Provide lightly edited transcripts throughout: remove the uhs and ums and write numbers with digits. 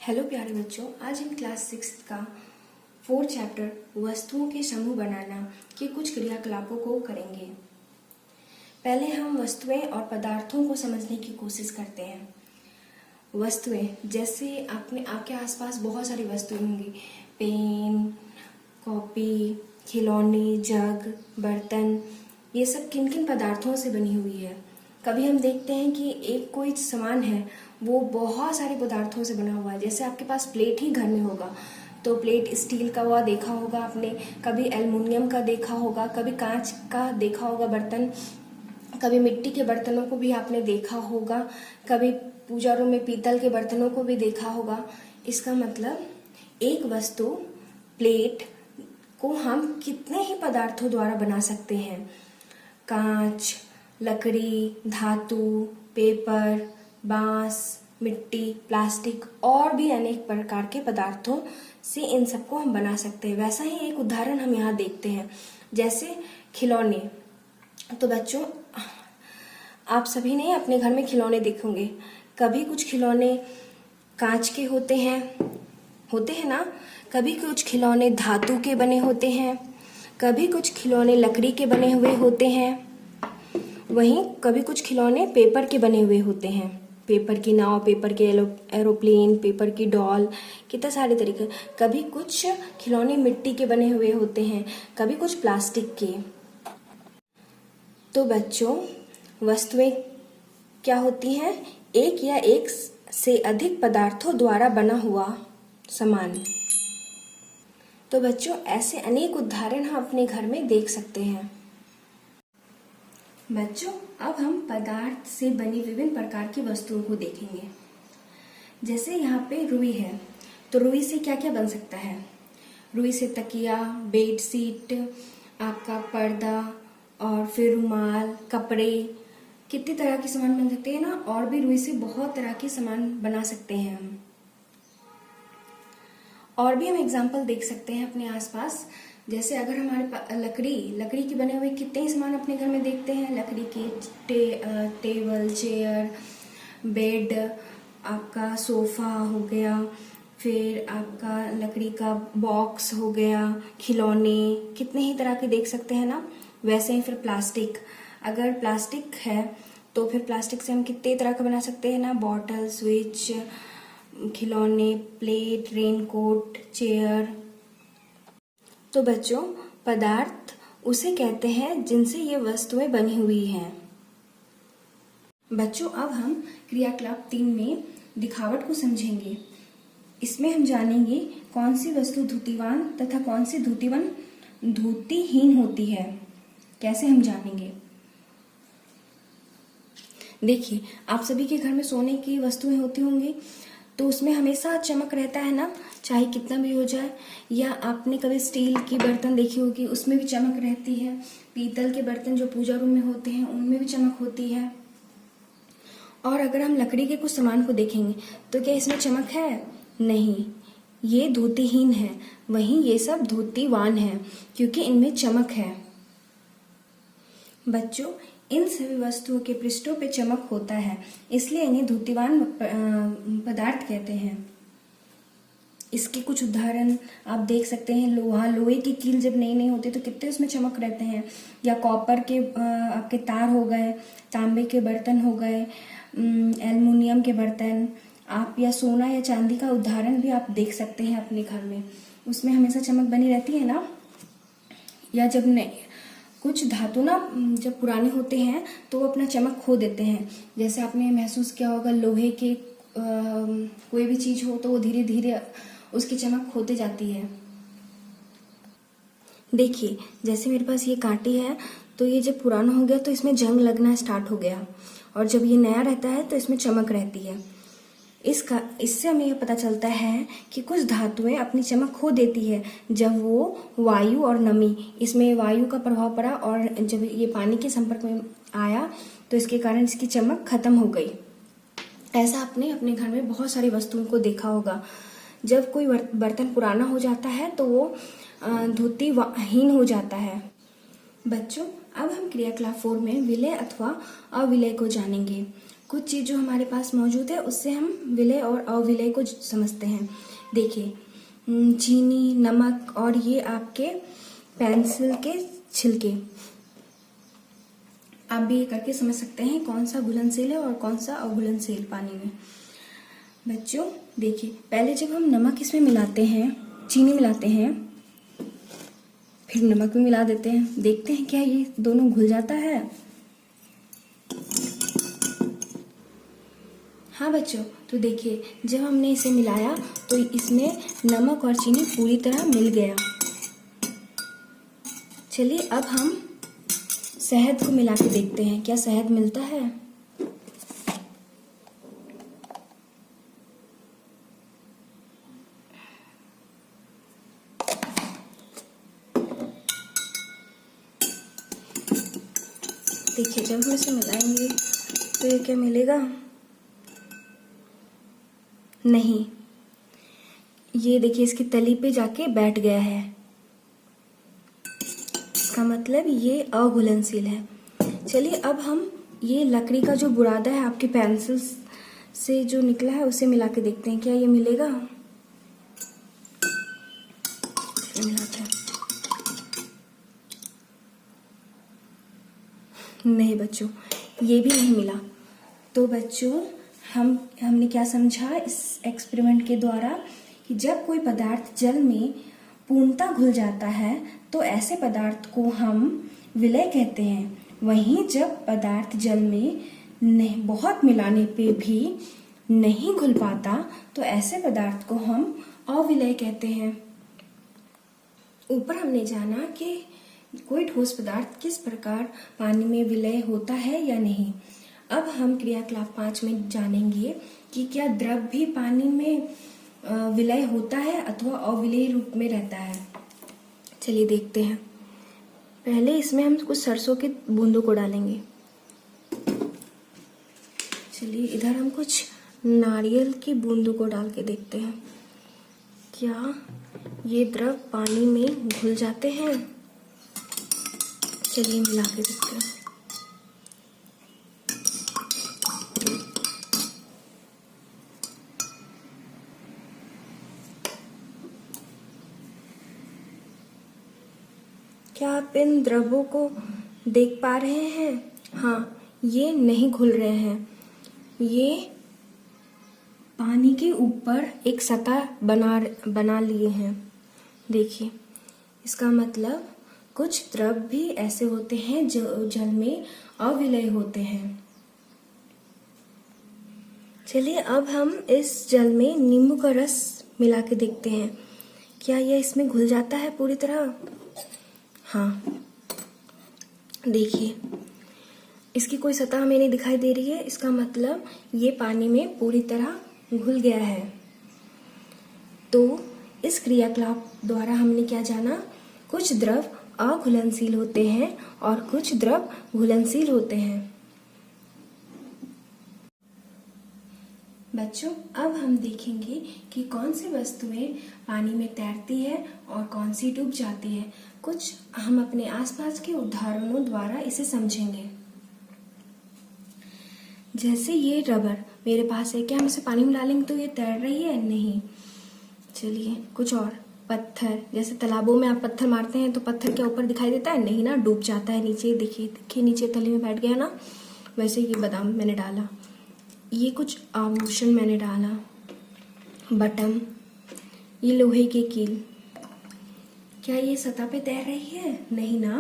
Hello प्यारे बच्चों, आज हम क्लास 6 का 4 चैप्टर वस्तुओं के समूह बनाना के कुछ क्रियाकलापों को करेंगे। पहले हम वस्तुएं और पदार्थों को समझने की कोशिश करते हैं। वस्तुएं जैसे आपके आसपास बहुत सारी वस्तुएं होंगी, पेन, कॉपी, खिलौने, जग, बर्तन। ये सब किन किन पदार्थों से बनी हुई है। कभी हम देखते हैं कि एक कोई सामान है वो बहुत सारे पदार्थों से बना हुआ है। जैसे आपके पास प्लेट ही घर में होगा तो प्लेट स्टील का हुआ देखा होगा आपने, कभी एल्युमिनियम का देखा होगा, कभी कांच का देखा होगा बर्तन, कभी मिट्टी के बर्तनों को भी आपने देखा होगा, कभी पूजा रूम में पीतल के बर्तनों को भी देखा होगा। इसका मतलब एक वस्तु प्लेट को हम कितने ही पदार्थों द्वारा बना सकते हैं। कांच, लकड़ी, धातु, पेपर, बांस, मिट्टी, प्लास्टिक और भी अनेक प्रकार के पदार्थों से इन सबको हम बना सकते हैं। वैसा ही एक उदाहरण हम यहाँ देखते हैं, जैसे खिलौने। तो बच्चों, आप सभी ने अपने घर में खिलौने देखेंगे। कभी कुछ खिलौने कांच के होते हैं ना, कभी कुछ खिलौने धातु के बने होते हैं, कभी कुछ खिलौने लकड़ी के बने हुए होते हैं, वहीं कभी कुछ खिलौने पेपर के बने हुए होते हैं। पेपर की नाव, पेपर के एरोप्लेन, पेपर की डॉल, कितने सारे तरीके। कभी कुछ खिलौने मिट्टी के बने हुए होते हैं, कभी कुछ प्लास्टिक के। तो बच्चों, वस्तुएं क्या होती हैं? एक या एक से अधिक पदार्थों द्वारा बना हुआ सामान। तो बच्चों, ऐसे अनेक उदाहरण हम अपने घर में देख सकते हैं। बच्चों, अब हम पदार्थ से बनी विभिन्न प्रकार की वस्तुओं को देखेंगे। जैसे यहाँ पे रुई है, तो रुई से क्या क्या बन सकता है? रुई से तकिया, बेडशीट, आपका पर्दा और फिर रुमाल, कपड़े, कितनी तरह के सामान बन सकते हैं ना। और भी रुई से बहुत तरह के सामान बना सकते हैं हम। और भी हम एग्जाम्पल देख सकते हैं अपने आसपास। जैसे अगर हमारे लकड़ी के बने हुए कितने ही सामान अपने घर में देखते हैं। लकड़ी के टेबल, चेयर, बेड, आपका सोफा हो गया, फिर आपका लकड़ी का बॉक्स हो गया, खिलौने, कितने ही तरह के देख सकते हैं ना। वैसे ही फिर प्लास्टिक, अगर प्लास्टिक है तो फिर प्लास्टिक से हम कितने तरह का बना सकते हैं ना। बॉटल, स्विच, खिलौने, प्लेट, रेनकोट, चेयर। तो बच्चों, पदार्थ उसे कहते हैं जिनसे ये वस्तुएं बनी हुई हैं। बच्चों, अब हम क्रियाकलाप 3 में दिखावट को समझेंगे। इसमें हम जानेंगे कौन सी वस्तु धुतीवान तथा कौन सी धुतीहीन होती है। कैसे हम जानेंगे? देखिए, आप सभी के घर में सोने की वस्तुएं होती होंगी, तो उसमें हमेशा चमक रहता है ना, चाहे कितना भी हो जाए। या आपने कभी स्टील की बर्तन देखी होगी, उसमें भी चमक रहती है। पीतल के बर्तन जो पूजा रूम में होते हैं उनमें भी चमक होती है। और अगर हम लकड़ी के कुछ सामान को देखेंगे तो क्या इसमें चमक है? नहीं, ये धुतीहीन है। वहीं ये सब धुतीवान है क्योंकि इनमें चमक है। बच्चों, इन सभी वस्तुओं के पृष्ठों पे चमक होता है, इसलिए इन्हें धुतीवान पदार्थ कहते हैं। इसके कुछ उदाहरण आप देख सकते हैं। लोहे की कील जब नई नई होती है तो कितने उसमें चमक रहते हैं। या कॉपर के आपके तार हो गए, तांबे के बर्तन हो गए, एल्युमिनियम के बर्तन, आप या सोना या चांदी का उदाहरण भी आप देख सकते हैं अपने घर में। उसमें हमेशा चमक बनी रहती है ना। या जब कुछ धातु ना जब पुराने होते हैं तो वो अपना चमक खो देते हैं। जैसे आपने महसूस किया होगा, लोहे के कोई भी चीज हो तो वो धीरे धीरे उसकी चमक खोते जाती है। देखिए, जैसे मेरे पास ये कांटी है, तो ये जब पुराना हो गया तो इसमें जंग लगना स्टार्ट हो गया, और जब ये नया रहता है तो इसमें चमक रहती है। इससे हमें यह पता चलता है कि कुछ धातुएं अपनी चमक खो देती है जब वो वायु और नमी, इसमें वायु का प्रभाव पड़ा और जब ये पानी के संपर्क में आया तो इसके कारण इसकी चमक खत्म हो गई। ऐसा आपने अपने घर में बहुत सारी वस्तुओं को देखा होगा। जब कोई बर्तन पुराना हो जाता है तो वो धुतीहीन हो जाता है। बच्चों, अब हम क्रियाकलाप 4 में विलय अथवा अविलय को जानेंगे। कुछ चीज़ जो हमारे पास मौजूद है उससे हम विलय और अविलय को समझते हैं। देखिए, चीनी, नमक और ये आपके पेंसिल के छिलके। आप भी ये करके समझ सकते हैं कौन सा घुलनशील है और कौन सा अघुलनशील पानी में। बच्चों देखिए, पहले जब हम नमक इसमें मिलाते हैं, चीनी मिलाते हैं, फिर नमक भी मिला देते हैं, देखते हैं क्या ये दोनों घुल जाता है। हाँ बच्चों, तो देखिए जब हमने इसे मिलाया तो इसमें नमक और चीनी पूरी तरह मिल गया। चलिए अब हम शहद को मिला के देखते हैं क्या शहद मिलता है। देखिए जब हम इसे मिलाएंगे तो ये क्या मिलेगा? नहीं, ये देखिए इसकी तली पे जाके बैठ गया है। इसका मतलब ये अघुलनशील है। चलिए अब हम ये लकड़ी का जो बुरादा है आपकी पेंसिल से जो निकला है उसे मिला के देखते हैं क्या ये मिलेगा। मिलाते हैं। नहीं बच्चों, ये भी नहीं मिला। तो बच्चों हमने क्या समझा इस एक्सपेरिमेंट के द्वारा कि जब कोई पदार्थ जल में पूर्णतः घुल जाता है तो ऐसे पदार्थ को हम विलय कहते हैं। वहीं जब पदार्थ जल में बहुत मिलाने पे भी नहीं घुल पाता तो ऐसे पदार्थ को हम अविलय कहते हैं। ऊपर हमने जाना कि कोई ठोस पदार्थ किस प्रकार पानी में विलय होता है या नहीं। अब हम क्रियाकलाप 5 में जानेंगे कि क्या द्रव भी पानी में विलय होता है अथवा अविलय रूप में रहता है। चलिए देखते हैं। पहले इसमें हम कुछ सरसों के बूंदों को डालेंगे। चलिए इधर हम कुछ नारियल की बूंदों को डाल के देखते हैं क्या ये द्रव पानी में घुल जाते हैं। चलिए मिला के देखते हैं। क्या आप इन द्रवों को देख पा रहे हैं? हाँ, ये नहीं घुल रहे हैं। ये पानी के ऊपर एक सतह बना लिए हैं। देखिए, इसका मतलब कुछ द्रव भी ऐसे होते हैं जो जल में अविलय होते हैं। चलिए अब हम इस जल में नींबू का रस मिला के देखते हैं क्या यह इसमें घुल जाता है पूरी तरह। हाँ, देखिए इसकी कोई सतह हमें नहीं दिखाई दे रही है। इसका मतलब ये पानी में पूरी तरह घुल गया है। तो इस क्रियाकलाप द्वारा हमने क्या जाना? कुछ द्रव अघुलनशील होते हैं और कुछ द्रव घुलनशील होते हैं। बच्चों अब हम देखेंगे कि कौन सी वस्तुएं पानी में तैरती है और कौन सी डूब जाती है। कुछ हम अपने आसपास के उदाहरणों द्वारा इसे समझेंगे। जैसे ये रबर मेरे पास है, क्या हम इसे पानी में डालेंगे तो ये तैर रही है? नहीं। चलिए कुछ और, पत्थर, जैसे तालाबों में आप पत्थर मारते हैं तो पत्थर क्या ऊपर दिखाई देता है? नहीं ना, डूब जाता है नीचे। देखिए नीचे तले में बैठ गया ना। वैसे ये बादाम मैंने डाला, ये कुछ आभूषण मैंने डाला, बटन, ये लोहे की कील, क्या ये सतह पे तैर रही है? नहीं ना।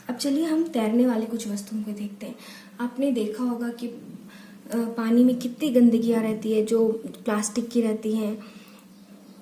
अब चलिए हम तैरने वाली कुछ वस्तुओं को देखते हैं। आपने देखा होगा कि पानी में कितनी गंदगियाँ रहती है जो प्लास्टिक की रहती हैं।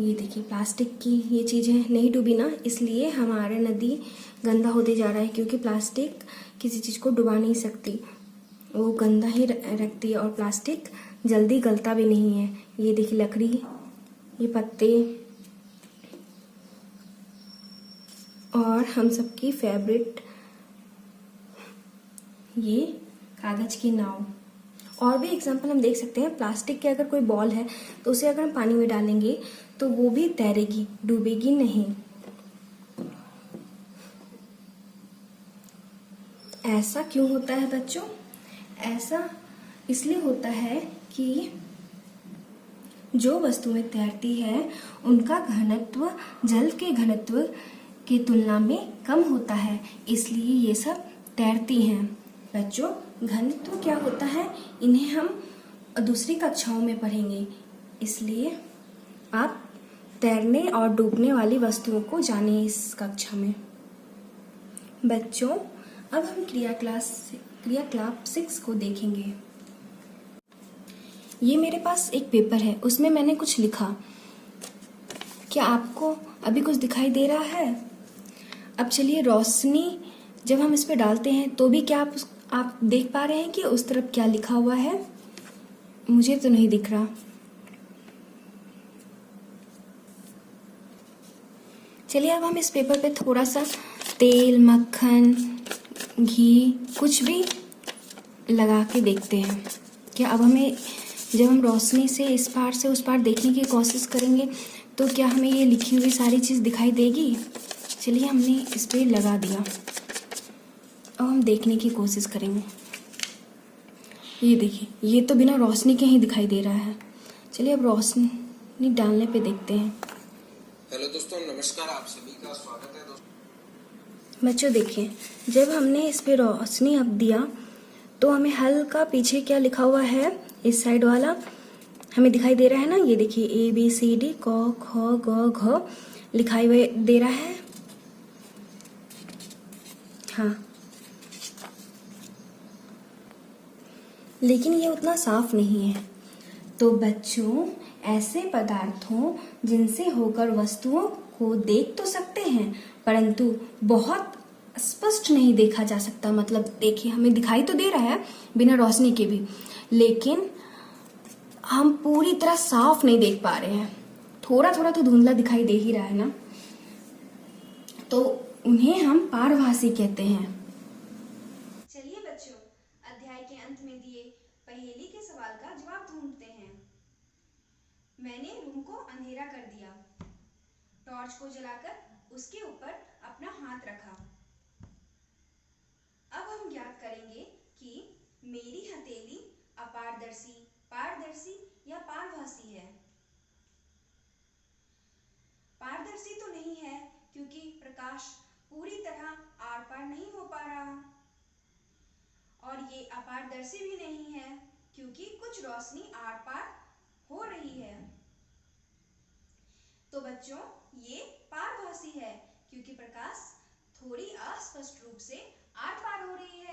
ये देखिए प्लास्टिक की ये चीज़ें नहीं डूबी ना, इसलिए हमारे नदी गंदा होते जा रहा है, क्योंकि प्लास्टिक किसी चीज़ को डुबा नहीं सकती, वो गंदा ही रखती है और प्लास्टिक जल्दी गलता भी नहीं है। ये देखिए लकड़ी, ये पत्ते और हम सबकी फेवरेट ये कागज की नाव। और भी एग्जाम्पल हम देख सकते हैं। प्लास्टिक के अगर कोई बॉल है तो उसे अगर हम पानी में डालेंगे तो वो भी तैरेगी, डूबेगी नहीं। ऐसा क्यों होता है बच्चों? ऐसा इसलिए होता है कि जो वस्तुएं तैरती है उनका घनत्व जल के घनत्व की तुलना में कम होता है, इसलिए ये सब तैरती हैं। बच्चों, घनत्व क्या होता है इन्हें हम दूसरी कक्षाओं में पढ़ेंगे, इसलिए आप तैरने और डूबने वाली वस्तुओं को जानिए इस कक्षा में। बच्चों, अब हम क्रियाकलाप 6 को देखेंगे। ये मेरे पास एक पेपर है, उसमें मैंने कुछ लिखा। क्या आपको अभी कुछ दिखाई दे रहा है? अब चलिए, रोशनी जब हम इस पे डालते हैं तो भी क्या आप देख पा रहे हैं कि उस तरफ क्या लिखा हुआ है? मुझे तो नहीं दिख रहा। चलिए, अब हम इस पेपर पे थोड़ा सा तेल, मक्खन, घी कुछ भी लगा के देखते हैं। क्या अब हमें, जब हम रोशनी से इस पार से उस पार देखने की कोशिश करेंगे तो क्या हमें ये लिखी हुई सारी चीज़ दिखाई देगी? चलिए, हमने इस पे लगा दिया। अब हम देखने की कोशिश करेंगे। ये देखिए, ये तो बिना रोशनी के ही दिखाई दे रहा है। चलिए, अब रोशनी डालने पे देखते हैं। हेलो दोस्तों, नमस्कार, आप सभी का स्वागत है बच्चों देखिए, जब हमने इस पे रोशनी अब दिया तो हमें हल्का पीछे क्या लिखा हुआ है, इस साइड वाला हमें दिखाई दे रहा है ना। ये देखिए, ABCD क ख ग घ लिखाई हुए दे रहा है। हाँ, लेकिन ये उतना साफ नहीं है। तो बच्चों, ऐसे पदार्थों जिनसे होकर वस्तुओं को देख तो सकते हैं परंतु बहुत स्पष्ट नहीं देखा जा सकता। मतलब देखिए, हमें दिखाई तो दे रहा है बिना रोशनी के भी, लेकिन हम पूरी तरह साफ नहीं देख पा रहे हैं। थोड़ा थोड़ा तो धुंधला दिखाई दे ही रहा है ना, तो उन्हें हम पारभासी कहते हैं। चलिए बच्चों, अध्याय के अंत में दिए पहेली के सवाल का जवाब ढूंढते हैं। मैंने रूम को अंधेरा कर दिया, टॉर्च को जलाकर उसके ऊपर अपना हाथ रखा। अब हम ज्ञात करेंगे कि मेरी हथेली अपारदर्शी, पारदर्शी या पारभासी है। पारदर्शी तो नहीं है क्योंकि प्रकाश पूरी तरह आर पार नहीं हो पा रहा, और ये अपारदर्शी भी नहीं है क्योंकि कुछ रोशनी आर पार हो रही है। तो बच्चों, ये पारभासी है क्योंकि प्रकाश थोड़ी अस्पष्ट रूप से आर पार हो रही है।